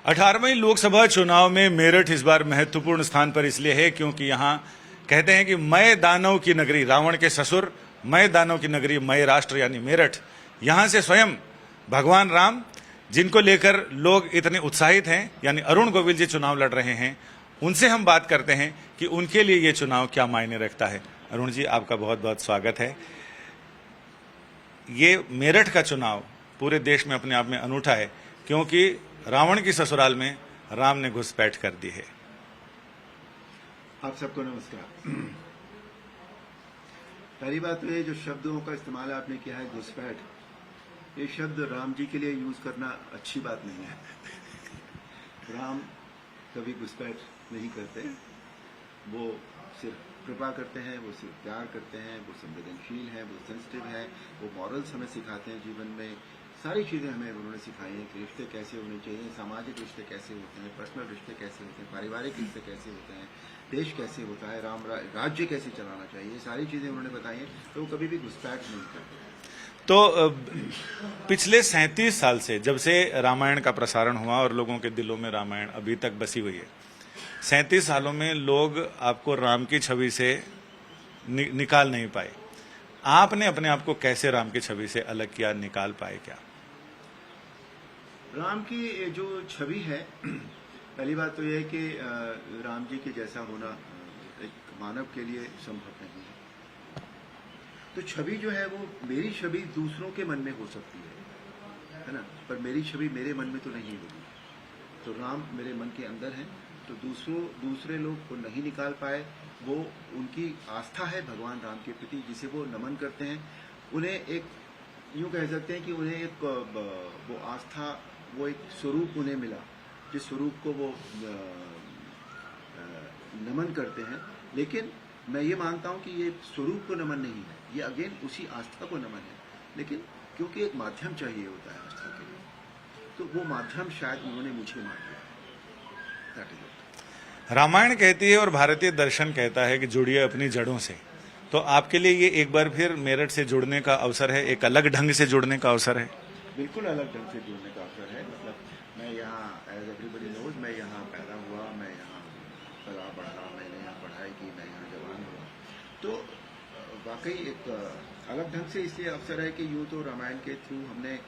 18वें लोकसभा चुनाव में मेरठ इस बार महत्वपूर्ण स्थान पर इसलिए है क्योंकि यहां कहते हैं कि मय दानव की नगरी, रावण के ससुर मय दानव की नगरी मय राष्ट्र यानी मेरठ, यहां से स्वयं भगवान राम, जिनको लेकर लोग इतने उत्साहित हैं, यानी अरुण गोविल जी चुनाव लड़ रहे हैं, उनसे हम बात करते हैं कि उनके लिए ये चुनाव क्या मायने रखता है। अरुण जी, आपका बहुत बहुत स्वागत है। ये मेरठ का चुनाव पूरे देश में अपने आप में अनूठा है क्योंकि रावण की ससुराल में राम ने घुसपैठ कर दी है। आप सबको नमस्कार। पहली बात तो ये जो शब्दों का इस्तेमाल आपने किया है घुसपैठ, ये शब्द राम जी के लिए यूज करना अच्छी बात नहीं है। राम कभी घुसपैठ नहीं करते, वो सिर्फ कृपा करते हैं, वो सिर्फ प्यार करते हैं, वो संवेदनशील है, वो सेंसिटिव है, वो मॉरल्स हमें सिखाते हैं जीवन में। सारी चीजें हमें उन्होंने सिखाई हैं कि रिश्ते कैसे होने चाहिए, सामाजिक रिश्ते कैसे होते हैं, पर्सनल रिश्ते कैसे होते हैं, पारिवारिक रिश्ते कैसे होते हैं, देश कैसे होता है, राज्य कैसे चलाना चाहिए, सारी चीजें उन्होंने बताई हैं। तो वो कभी भी घुसपैठ नहीं करते। तो पिछले 37 साल से, जब से रामायण का प्रसारण हुआ और लोगों के दिलों में रामायण अभी तक बसी हुई है, 37 सालों में लोग आपको राम की छवि से निकाल नहीं पाए। आपने अपने आप को कैसे राम की छवि से अलग किया, निकाल पाए क्या? राम की जो छवि है, पहली बात तो यह है कि राम जी के जैसा होना एक मानव के लिए संभव नहीं है। तो छवि जो है वो, मेरी छवि दूसरों के मन में हो सकती है ना, पर मेरी छवि मेरे मन में तो नहीं होगी। तो राम मेरे मन के अंदर है, तो दूसरे लोग को नहीं निकाल पाए। वो उनकी आस्था है भगवान राम के प्रति, जिसे वो नमन करते हैं। उन्हें एक यूं कह सकते हैं कि उन्हें एक वो आस्था, वो एक स्वरूप उन्हें मिला, जिस स्वरूप को वो नमन करते हैं। लेकिन मैं ये मानता हूं कि ये स्वरूप को नमन नहीं है, ये अगेन उसी आस्था को नमन है। लेकिन क्योंकि एक माध्यम चाहिए होता है आस्था के लिए, तो वो माध्यम शायद उन्होंने मुझे मान लिया। रामायण कहती है और भारतीय दर्शन कहता है कि जुड़िए अपनी जड़ों से। तो आपके लिए ये एक बार फिर मेरठ से जुड़ने का अवसर है, एक अलग ढंग से जुड़ने का अवसर है। बिल्कुल अलग ढंग से जुड़ने का अवसर है। मतलब मैं यहाँ, एज एवरीबडी नोज, मैं यहाँ पैदा हुआ, मैं यहाँ पला बढ़ा, मैंने यहाँ पढ़ाई की, मैं यहाँ जवान हुआ। तो वाकई एक अलग ढंग से इसलिए अवसर है कि यूँ तो रामायण के थ्रू हमने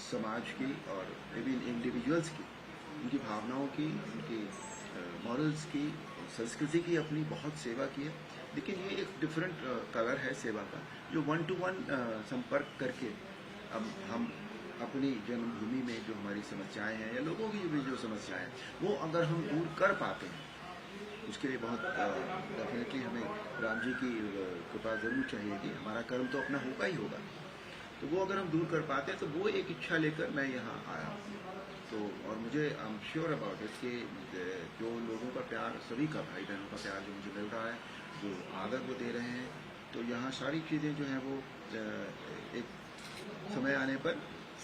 समाज की और इंडिविजुअल्स की, उनकी भावनाओं की, उनकी मॉरल्स की, संस्कृति की अपनी बहुत सेवा की है। लेकिन ये एक डिफरेंट कलर है सेवा का, जो 1 to 1 संपर्क करके अब हम अपनी जन्मभूमि में जो हमारी समस्याएं हैं या लोगों की भी जो समस्याएं हैं, वो अगर हम दूर कर पाते हैं, उसके लिए बहुत डेफिनेटली हमें राम जी की कृपा जरूर चाहिए कि हमारा कर्म तो अपना होगा ही होगा। तो वो अगर हम दूर कर पाते हैं, तो वो एक इच्छा लेकर मैं यहाँ आया। तो और मुझे आई एम श्योर अबाउट इट कि जो लोगों का प्यार, सभी का, भाई बहनों का प्यार जो मुझे मिल रहा है, जो आदर वो दे रहे हैं, तो यहाँ सारी चीज़ें जो हैं वो एक समय आने पर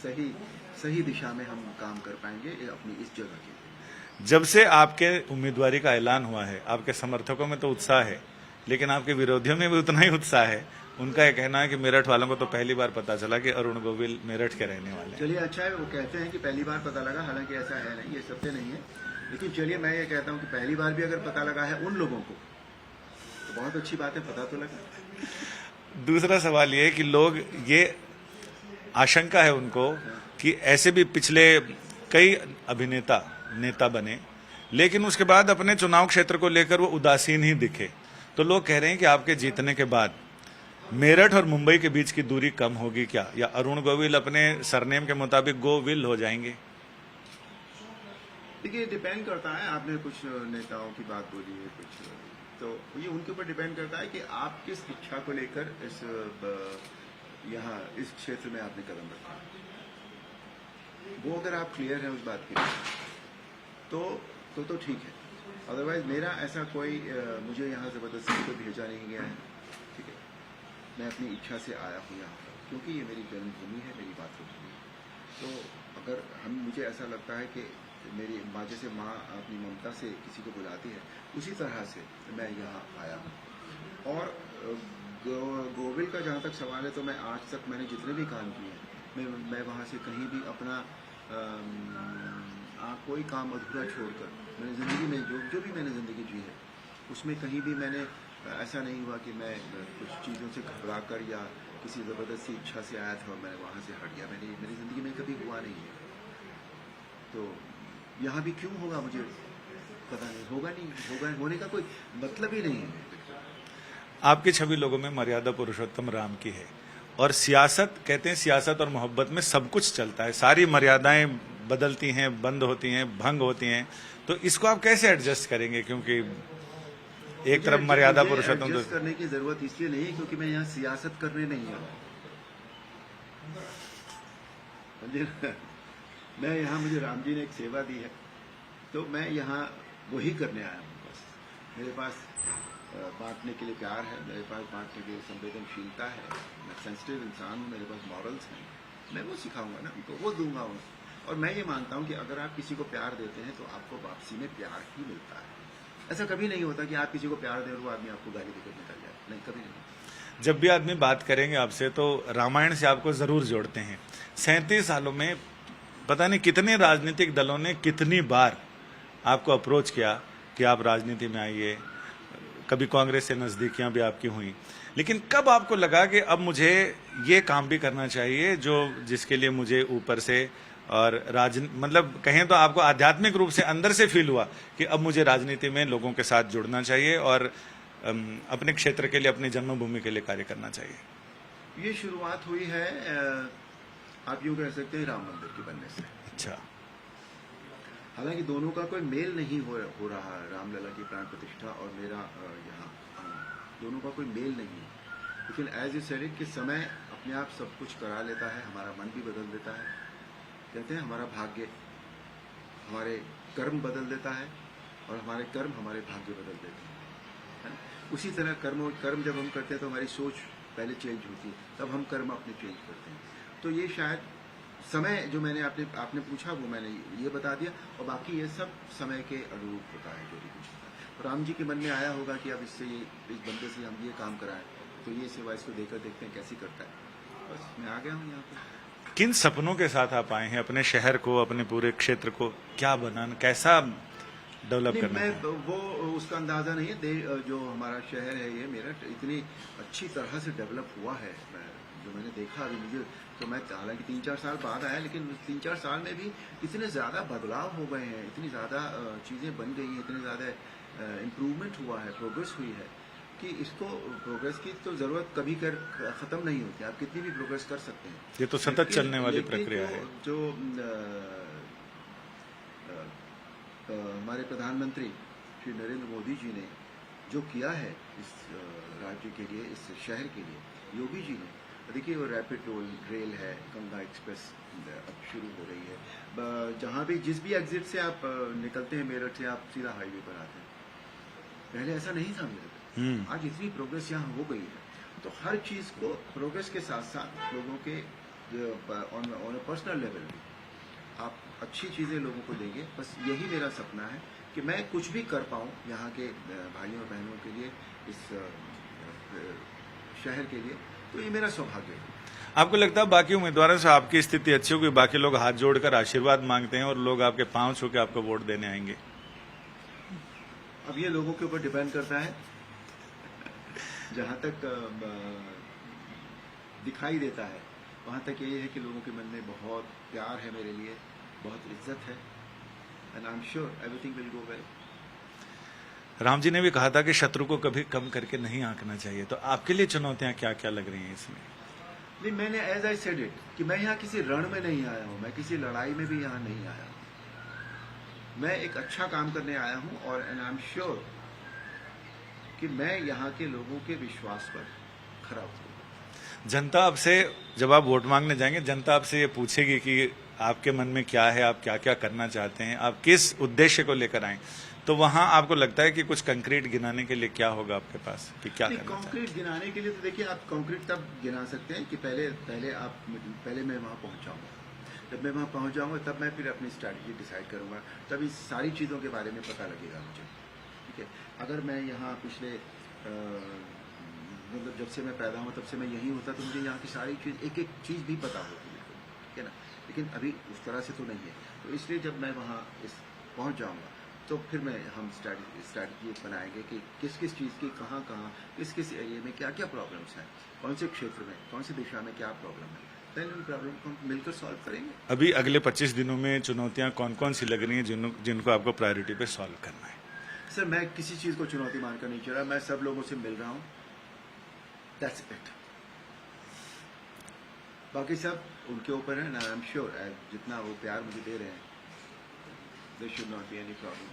सही दिशा में हम काम कर पाएंगे अपनी इस जगह के। जब से आपके उम्मीदवारी का ऐलान हुआ है, आपके समर्थकों में तो उत्साह है, लेकिन आपके विरोधियों में भी उतना ही उत्साह है। उनका यह कहना है कि मेरठ वालों को तो पहली बार पता चला कि अरुण गोविल मेरठ के रहने वाले हैं। चलिए, अच्छा है, वो कहते हैं कि पहली बार पता लगा, हालांकि ऐसा है नहीं, ये सत्य नहीं है। लेकिन चलिए, मैं ये कहता हूँ कि पहली बार भी अगर पता लगा है उन लोगों को, तो बहुत अच्छी बात है, पता तो लगा। दूसरा सवाल ये है कि लोग, ये आशंका है उनको कि ऐसे भी पिछले कई अभिनेता नेता बने, लेकिन उसके बाद अपने चुनाव क्षेत्र को लेकर वो उदासीन ही दिखे। तो लोग कह रहे हैं कि आपके जीतने के बाद मेरठ और मुंबई के बीच की दूरी कम होगी क्या, या अरुण गोविल अपने सरनेम के मुताबिक गोविल हो जाएंगे? देखिए, डिपेंड करता है। आपने कुछ नेताओं की बात बोली है, कुछ, तो ये उनके ऊपर डिपेंड करता है कि आप किस इच्छा को लेकर यहाँ इस क्षेत्र में आपने कदम रखा। वो अगर आप क्लियर है उस बात के लिए, तो ठीक है। अदरवाइज मेरा ऐसा कोई, मुझे यहाँ जबरदस्ती को भेजा नहीं गया है, ठीक है। मैं अपनी इच्छा से आया हूँ यहाँ पर, क्योंकि ये मेरी जन्मभूमि है, मेरी मातृभूमि है। तो अगर मुझे ऐसा लगता है कि मेरी माँ, जैसे माँ अपनी ममता से किसी को बुलाती है, उसी तरह से मैं यहाँ आया हूँ। और गोविल का जहाँ तक सवाल है, तो मैं आज तक मैंने जितने भी काम किए हैं, मैं वहाँ से कहीं भी अपना कोई काम अधूरा छोड़कर मैंने ज़िंदगी में जो भी मैंने ज़िंदगी जी है उसमें कहीं भी मैंने ऐसा नहीं हुआ कि मैं कुछ चीज़ों से घबरा कर या किसी ज़बरदस्ती इच्छा से आया था और मैं वहाँ से हट गया। मेरी ज़िंदगी में कभी हुआ नहीं है। तो यहाँ भी क्यों होगा मुझे पता नहीं, होगा नहीं, होगा होने का कोई मतलब ही नहीं है। आपकी छवि लोगों में मर्यादा पुरुषोत्तम राम की है, और सियासत, कहते हैं सियासत और मोहब्बत में सब कुछ चलता है, सारी मर्यादाएं बदलती हैं, बंद होती हैं, भंग होती हैं, तो इसको आप कैसे एडजस्ट करेंगे? क्योंकि एक तरफ मर्यादा पुरुषोत्तम एडजस्ट करने की जरूरत इसलिए नहीं है क्योंकि मैं यहाँ सियासत करने नहीं आया। मैं यहाँ, मुझे राम जी ने एक सेवा दी है तो मैं यहाँ वही करने आया हूँ। बस मेरे पास बांटने के लिए प्यार है, मेरे पास बांटने के लिए संवेदनशीलता है, मैं सेंसिटिव इंसान हूँ, मेरे पास मॉरल्स हैं, मैं वो सिखाऊंगा ना उनको, वो दूंगा उनको। और मैं ये मानता हूँ कि अगर आप किसी को प्यार देते हैं तो आपको वापसी में प्यार ही मिलता है। ऐसा कभी नहीं होता कि आप किसी को प्यार दे और वो आदमी आपको गाली देकर निकल जाए, नहीं, कभी नहीं। जब भी आदमी बात करेंगे आपसे तो रामायण से आपको जरूर जोड़ते हैं। 37 सालों में पता नहीं कितने राजनीतिक दलों ने कितनी बार आपको अप्रोच किया कि आप राजनीति में आइए, कभी कांग्रेस से नजदीकियां भी आपकी हुई, लेकिन कब आपको लगा कि अब मुझे ये काम भी करना चाहिए जो जिसके लिए मुझे ऊपर से और मतलब कहें तो आपको आध्यात्मिक रूप से अंदर से फील हुआ कि अब मुझे राजनीति में लोगों के साथ जुड़ना चाहिए और अपने क्षेत्र के लिए, अपनी जन्मभूमि के लिए कार्य करना चाहिए? ये शुरुआत हुई है, आप यूँ कह सकते हैं, राम मंदिर के बनने से। अच्छा। हालांकि दोनों का कोई मेल नहीं हो रहा है, रामलला की प्राण प्रतिष्ठा और मेरा यहाँ आना, दोनों का कोई मेल नहीं है। लेकिन एज यू सेड कि समय अपने आप सब कुछ करा लेता है, हमारा मन भी बदल देता है। कहते हैं हमारा भाग्य हमारे कर्म बदल देता है और हमारे कर्म हमारे भाग्य बदल देते हैं, है ना? उसी तरह कर्म जब हम करते हैं तो हमारी सोच पहले चेंज होती है, तब हम कर्म अपने चेंज करते हैं। तो ये शायद समय जो मैंने आपने पूछा वो मैंने ये बता दिया, और बाकी ये सब समय के अनुरूप होता है जो भी कुछ होता है। तो राम जी के मन में आया होगा कि अब इससे इस बंदे से हम ये काम कराएं, तो ये सेवा इसको देकर देखते हैं कैसी करता है। बस मैं आ गया हूँ यहाँ पर। किन सपनों के साथ आप आए हैं? अपने शहर को, अपने पूरे क्षेत्र को क्या बनाना, कैसा डेवलप करना है? वो उसका अंदाजा नहीं है। जो हमारा शहर है ये मेरठ इतनी अच्छी तरह से डेवलप हुआ है, जो मैंने देखा अभी मुझे, तो मैं हालांकि 3-4 साल बाद आया, लेकिन 3-4 साल में भी इतने ज़्यादा बदलाव हो गए हैं, इतनी ज़्यादा चीज़ें बन गई हैं, इतने ज़्यादा इम्प्रूवमेंट हुआ है, प्रोग्रेस हुई है कि इसको, प्रोग्रेस की तो ज़रूरत कभी ख़त्म नहीं होती। आप कितनी भी प्रोग्रेस कर सकते हैं, ये तो सतत चलने वाली प्रक्रिया है। जो हमारे प्रधानमंत्री श्री नरेंद्र मोदी जी ने जो किया है इस राज्य के लिए, इस शहर के लिए, योगी जी ने, देखिए वो रैपिड रेल है, गंगा एक्सप्रेस अब शुरू हो रही है, जहाँ भी जिस भी एग्जिट से आप निकलते हैं मेरठ से, आप सीधा हाईवे पर आते हैं। पहले ऐसा नहीं था मेरठ, आज इतनी प्रोग्रेस यहाँ हो गई है। तो हर चीज़ को प्रोग्रेस के साथ साथ लोगों के ऑन अ पर्सनल लेवल भी आप अच्छी चीज़ें लोगों को देंगे। बस यही मेरा सपना है कि मैं कुछ भी कर पाऊँ यहाँ के भाइयों और बहनों के लिए, इस शहर के लिए, तो ये मेरा सौभाग्य है। आपको लगता है बाकी उम्मीदवारों से आपकी स्थिति अच्छी होगी, बाकी लोग हाथ जोड़कर आशीर्वाद मांगते हैं और लोग आपके पांव छू के आपको वोट देने आएंगे? अब ये लोगों के ऊपर डिपेंड करता है। जहाँ तक दिखाई देता है वहाँ तक ये है कि लोगों के मन में बहुत प्यार है मेरे लिए, बहुत इज्जत है, and I am sure everything will go well. Ram ji ने भी कहा था कि शत्रु को कभी कम करके नहीं आंकना चाहिए, तो आपके लिए चुनौतियां क्या क्या लग रही हैं इसमें? नहीं, मैंने एज आई सेड इट कि मैं यहाँ किसी रण में नहीं आया हूँ, मैं किसी लड़ाई में भी यहाँ नहीं आया हूँ। मैं एक अच्छा काम करने आया हूँ और एंड आई एम श्योर कि मैं यहाँ के लोगों के विश्वास पर खरा उतरूंगा। जनता आपसे, जब आप वोट मांगने जाएंगे, जनता आपसे ये पूछेगी कि आपके मन में क्या है, आप क्या क्या करना चाहते हैं, आप किस उद्देश्य को लेकर आए, तो वहां आपको लगता है कि कुछ कंक्रीट गिनाने के लिए क्या होगा आपके पास कि क्या करना? कंक्रीट गिनाने के लिए तो देखिए, आप कंक्रीट तब गिना सकते हैं कि पहले मैं वहाँ पहुँचाऊंगा। जब मैं वहाँ पहुँच जाऊँगा तब मैं फिर अपनी स्ट्रैटेजी डिसाइड करूँगा, तब इस सारी चीज़ों के बारे में पता लगेगा मुझे। ठीक है, अगर मैं यहाँ पिछले मतलब जब से मैं पैदा हुआ तब से मैं यहीं होता तो मुझे यहाँ की सारी चीज़, एक एक चीज़ भी पता होती है, ठीक है ना। लेकिन अभी उस तरह से तो नहीं है। तो इसलिए जब मैं वहाँ पहुँच जाऊँगा तो फिर हम स्ट्रैटेजी बनाएंगे कि किस किस चीज़ की कहाँ कहाँ किस किस एरिया में क्या क्या प्रॉब्लम्स हैं, कौन से क्षेत्र में कौन सी दिशा में क्या प्रॉब्लम है, देन उन प्रॉब्लम को हम मिलकर सॉल्व करेंगे। अभी अगले 25 दिनों में चुनौतियां कौन कौन सी लग रही हैं जिनको आपको प्रायोरिटी पे सॉल्व करना है? सर मैं किसी चीज़ को चुनौती मानकर नहीं चल रहा, मैं सब लोगों से मिल रहा हूँ, दैट्स इट। बाकी सब उनके ऊपर है ना, आई एम श्योर जितना वो प्यार मुझे दे रहे हैं, there should not be any problem.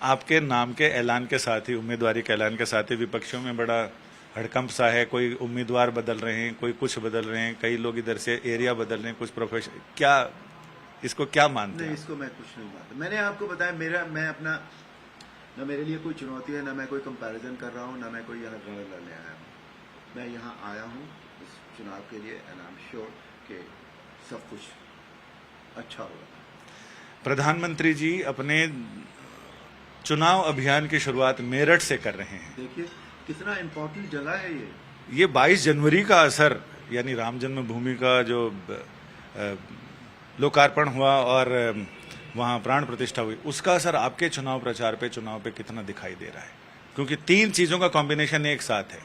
आपके नाम के ऐलान के साथ ही, उम्मीदवारी के ऐलान के साथ ही विपक्षियों में बड़ा हड़कंप सा है। कोई उम्मीदवार बदल रहे हैं, कोई कुछ बदल रहे हैं, कई लोग इधर से एरिया बदल रहे हैं, कुछ प्रोफेशन, क्या इसको क्या मानते हैं? नहीं, इसको मैं कुछ नहीं मानता। मैंने आपको बताया मैं अपना, ना मेरे लिए कोई चुनौती है, ना मैं कोई कंपैरिजन कर रहा हूँ, ना मैं कोई यहाँ रण लड़ने आया हूँ। मैं यहाँ आया हूँ इस चुनाव के लिए एंड आई एम श्योर कि सब कुछ अच्छा होगा। प्रधानमंत्री जी अपने चुनाव अभियान की शुरुआत मेरठ से कर रहे हैं। देखिए कितना इम्पोर्टेंट जगह है ये 22 जनवरी का असर, यानी राम जन्मभूमि का जो लोकार्पण हुआ और वहां प्राण प्रतिष्ठा हुई, उसका असर आपके चुनाव प्रचार पे, चुनाव पे कितना दिखाई दे रहा है? क्योंकि 3 चीजों का कॉम्बिनेशन एक साथ है।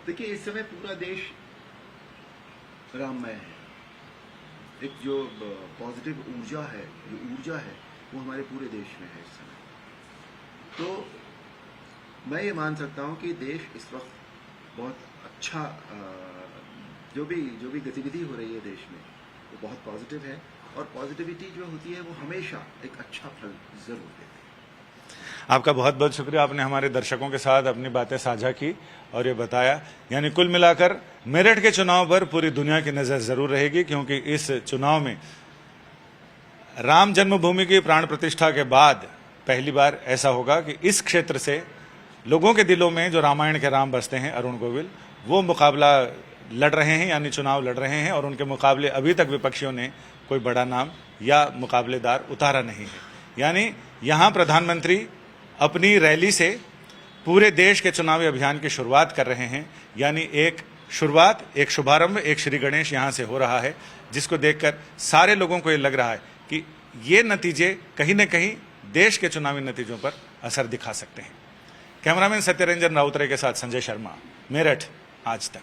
देखिए इस समय पूरा देश राममय है। एक जो पॉजिटिव ऊर्जा है, वो हमारे पूरे देश में है इस समय। तो मैं ये मान सकता हूँ कि देश इस वक्त बहुत अच्छा, जो भी गतिविधि हो रही है देश में, वो बहुत पॉजिटिव है, और पॉजिटिविटी जो होती है वो हमेशा एक अच्छा फल जरूर देती है। आपका बहुत बहुत शुक्रिया, आपने हमारे दर्शकों के साथ अपनी बातें साझा की और ये बताया। यानी कुल मिलाकर मेरठ के चुनाव पर पूरी दुनिया की नजर जरूर रहेगी, क्योंकि इस चुनाव में राम जन्मभूमि की प्राण प्रतिष्ठा के बाद पहली बार ऐसा होगा कि इस क्षेत्र से लोगों के दिलों में जो रामायण के राम बसते हैं, अरुण गोविल, वो मुकाबला लड़ रहे हैं, यानी चुनाव लड़ रहे हैं, और उनके मुकाबले अभी तक विपक्षियों ने कोई बड़ा नाम या मुकाबलेदार उतारा नहीं है। यानी यहां प्रधानमंत्री अपनी रैली से पूरे देश के चुनावी अभियान की शुरुआत कर रहे हैं। यानी एक शुरुआत, एक शुभारंभ, एक श्री गणेश यहां से हो रहा है, जिसको देखकर सारे लोगों को ये लग रहा है कि ये नतीजे कहीं न कहीं देश के चुनावी नतीजों पर असर दिखा सकते हैं। कैमरामैन सत्यरंजन राउतरे के साथ संजय शर्मा, मेरठ, आज तक।